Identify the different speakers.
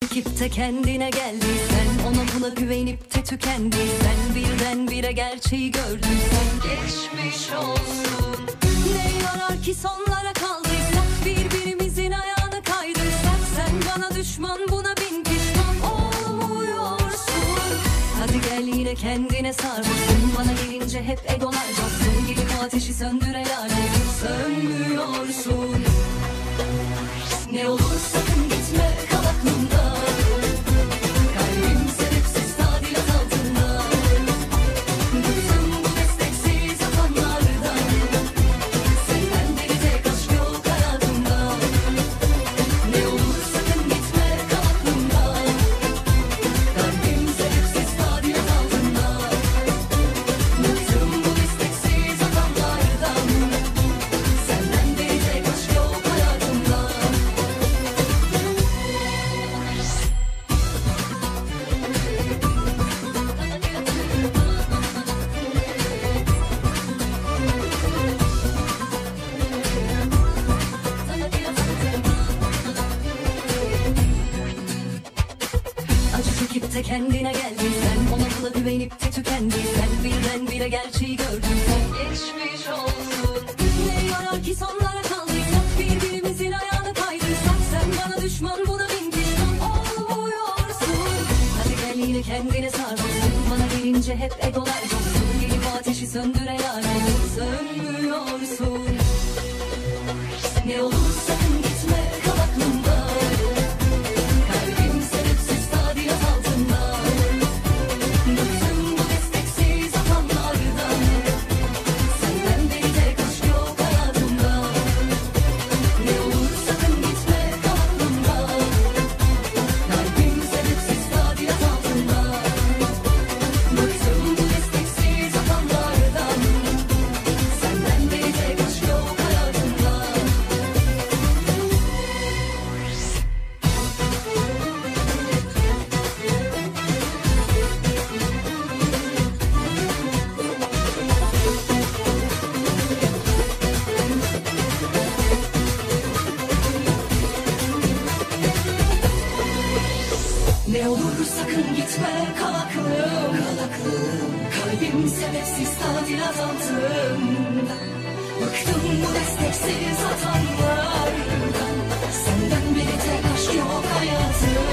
Speaker 1: çekip de kendine geldiysen, ona buna güvenip de tükendiysen, birdenbire gerçeği gördüysen geçmiş olsun. Ne yarar ki sonlara kaldıysak, birbirimizin ayağını kaydırsak, sen bana düşman buna bin pişman olmuyorsun. Hadi gel yine kendine sarmasın, bana gelince hep egolar coşsun. Gelip o ateşi söndür el alemi, sönmüyorsun. Ne olur sakın gitme, kal aklımda. Kalbim sebepsiz tadilat altında. Bıktım bu desteksiz atanlardan. Senden beri tek aşk yok hayatımda. Ne olur sakın gitme, kal aklımda. Kalbim sebepsiz tadilat altında. Bıktım bu desteksiz atanlardan. Senden beri tek aşk yok hayatımda. Acı çekip de kendine geldiysen, ona buna güvenip de tükendiysen, birdenbire gerçeği gördüysen geçmiş olsun. Ne yarar ki sonlara kaldıysak, birbirimizin ayağını kaydırsak, sen bana düşman buna bin pişman olmuyorsun. Hadi gel yine kendine sarmasın, bana gelince hep egolar coşsun. Gelip o ateşi söndür el alemi, sönmüyorsun. Ne olur sakın gitme, kal aklımda. Kalbim sebepsiz tadilat altında. Bıktım bu desteksiz atanlardan. Senden beri tek aşk yok hayatımda. Ne olur sakın gitme, kal aklımda. Kalbim sebepsiz tadilat altında. Bıktım bu desteksiz atanlardan. Senden beri tek aşk yok hayatımda. Ne olur sakın gitme, kal aklım. Kalbim sebepsiz tadilat altında. Bıktım bu desteksiz atanlardan. Senden beri tek aşk yok hayatım.